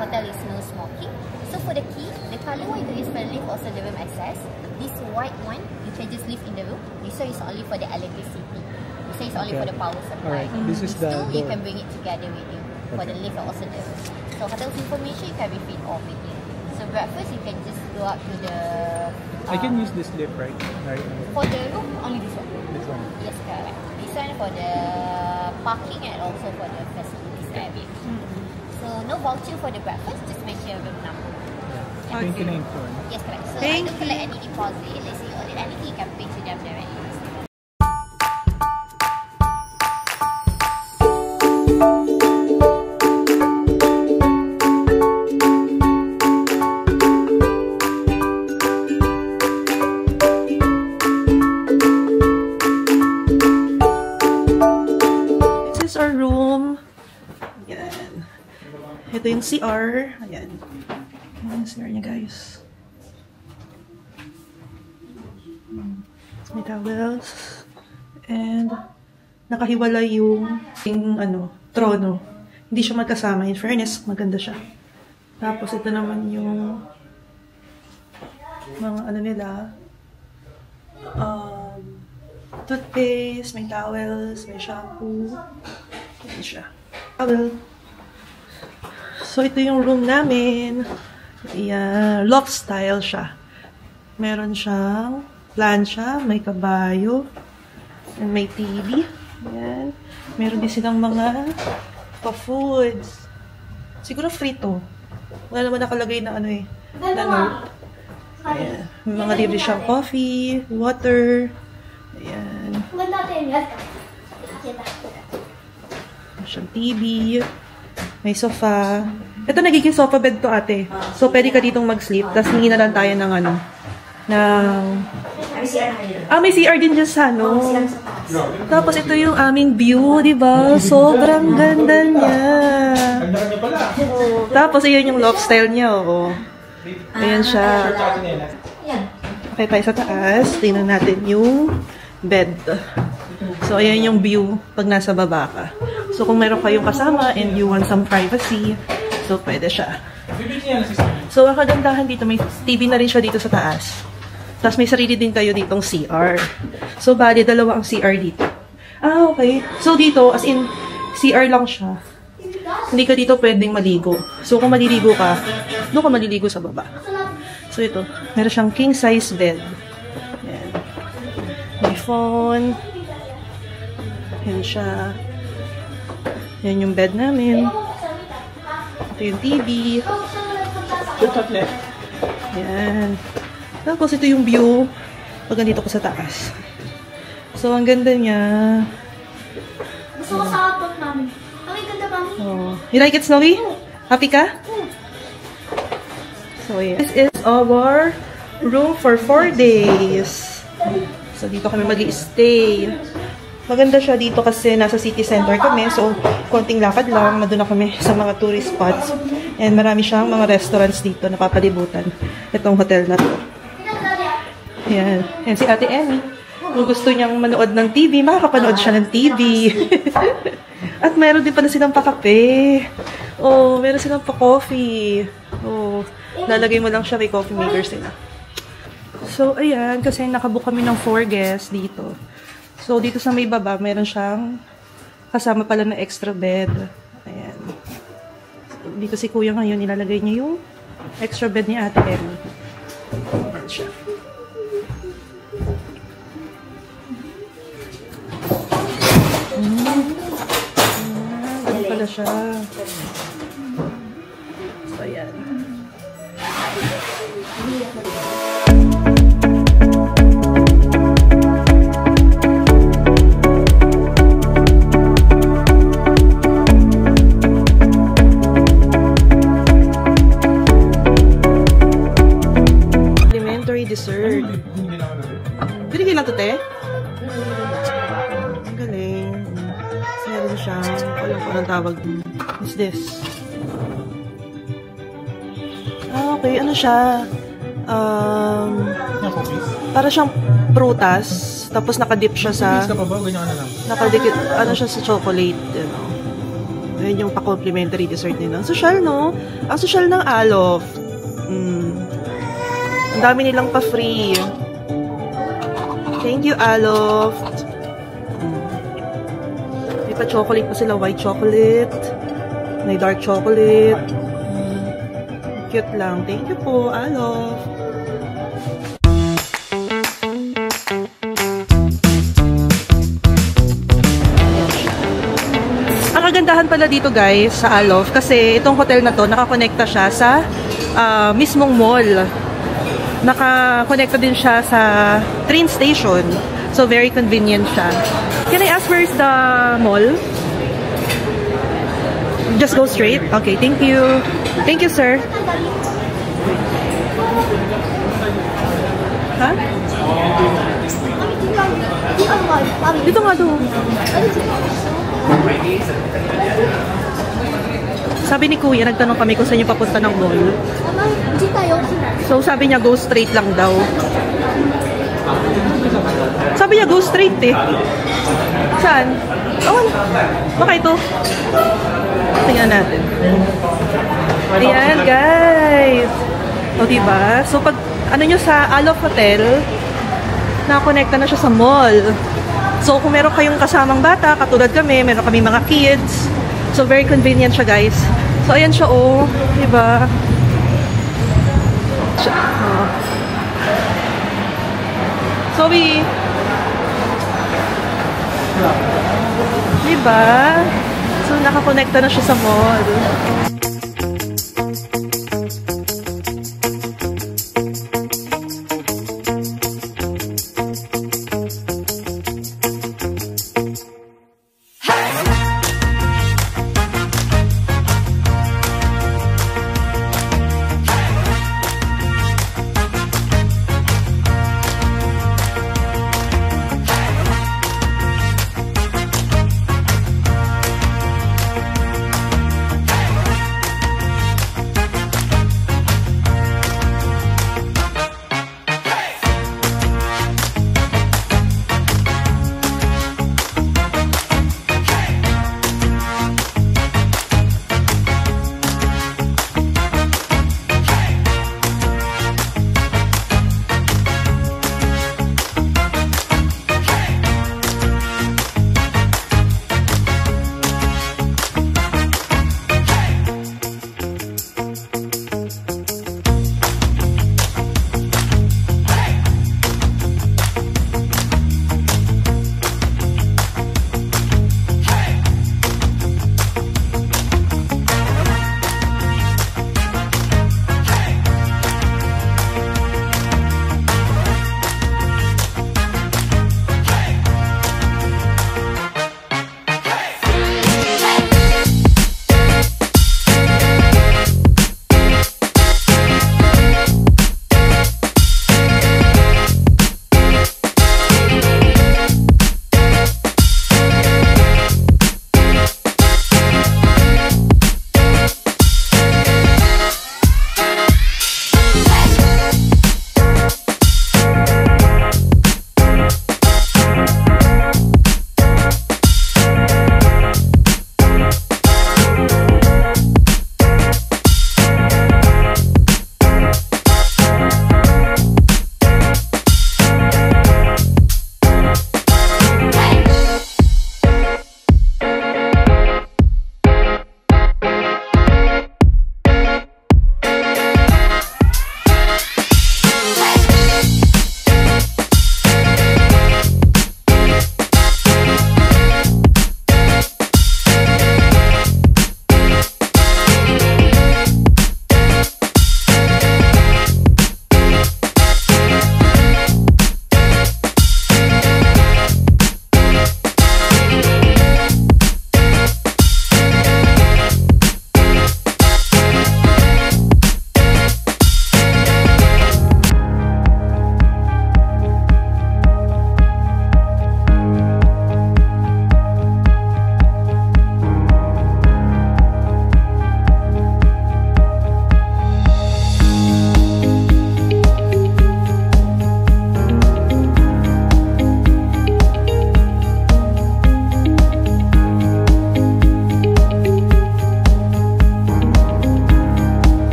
Hotel is no smoking. So for the key, the color one you use for the lift also the room access. This white one you can just leave in the room. This one is only for the electricity. This one is only for the power supply. Alright, this is the door. You can bring it together with you for the lift and also the room. So hotel's information you can repeat all with you. So breakfast you can just go up to the. I can use this lift, right? For the room, only this one. This one. Yes, correct. This one for the parking and also for the facilities area. So no voucher for the breakfast, just mention your room number. Yeah. Thank you, name for it. Yes, correct. So I don't collect any deposit. Let's say you order anything, you can pay to them directly. This is our room. Yan. Ito yung CR. Ayan. Ayan yung CR niya, guys. May towels. And nakahiwalay yung trono. Hindi siya magkasama. In fairness, maganda siya. Tapos ito naman yung mga nila. Toothpaste, may towels, may shampoo. Ayan siya. Towel. So, ito yung room namin. Ayan. Loft style siya. Meron siyang plancha, may kabayo, and may TV. Ayan. Meron din silang mga pa-foods. Siguro free to. Wala naman nakalagay na na note. Ayan. May mga libre siyang coffee, water. Ayan. May siyang TV. May sofa. Ito nagiging sofa bed to, ate. So, pwede ka ditong mag-sleep. Tapos, hingi na lang tayo ng may CR din dyan sa Tapos, ito yung aming view, diba? Sobrang ganda niya. Tapos, ayan yung loft style niya, Ayan siya. Okay, tayo sa taas. Tingnan natin yung bed. So, ayan yung view pag nasa baba ka. So, kung meron kayong kasama and you want some privacy, so, pwede siya. So, ang kagandahan dito, may TV na rin siya dito sa taas. Tapos, may sarili din kayo ditong CR. So, bali, dalawa ang CR dito. Okay. So, dito, as in, CR lang siya. Hindi ka dito pwedeng maligo. So, kung maliligo ka, doon ka maliligo sa baba. So, ito. Meron siyang king-size bed. Ayan. May phone. Ayan siya. Yan yung bed namin. Ito yung TV. Yan. Tapos ito yung view pag nandito ko sa taas. So, ang ganda niya. Gusto ko sa output namin. Ang ganda ba? You like it, Snowy? Happy ka? So, yeah. This is our room for 4 days. So, dito kami mag-i-stay. Maganda siya dito kasi nasa city center kami. So, konting lakad lang. Nandun na kami sa mga tourist spots. And marami siyang mga restaurants dito na papalibutan. Itong hotel na to. Ayan. And si Ate Emmy, kung gusto niyang manood ng TV, makakapanood siya ng TV. At meron din pala silang pa-kape. Meron silang pa-coffee. Lalagay mo lang siya, may coffee maker sila. So, ayan. Kasi nakabook kami ng 4 guests dito. So, dito sa may baba, meron siyang kasama pala na extra bed. Ayan. Dito si Kuya ngayon, ilalagay niya yung extra bed ni Ate Ellie. Ayan siya. Ganun pala siya. So, ayan. Dessert. Binigay lang to, te? Ang galing. Meron siya. Alam ko ng tawag. What's this? Ah, okay. Ano siya? Para siyang prutas. Tapos nakadip siya sa... Nakadikit. Ano siya sa chocolate. You know. Ayan yung pa-complimentary dessert nila. Ang social, no? Ang social ng Alof. Ang dami nilang pa-free. Thank you, Aloft. May pa-chocolate pa sila. White chocolate. May dark chocolate. Cute lang. Thank you po, Aloft. Ang kagandahan pala dito, guys, sa Aloft, kasi itong hotel na to, nakakonekta siya sa mismong mall. Naka-connecta din siya sa train station. So, very convenient siya. Can I ask where's the mall? Just go straight? Okay, thank you. Thank you, sir. Ha? Dito nga doon. Sabi ni Kuya, nagtanong kami kung saan yung papunta ng mall. So, sabi niya, go straight lang daw. Sabi niya, go straight eh. Saan? Oh, baka ito. Tingnan natin. Ayan, guys. O, diba? So, pag ano nyo sa Alof Hotel, nakakonekta na siya sa mall. So, kung meron kayong kasamang bata, katulad kami, meron kami mga kids. So, very convenient siya, guys. So, ayan siya, oh. Diba? Oh. Zoe! Diba? So, nakakonekta na siya sa mall.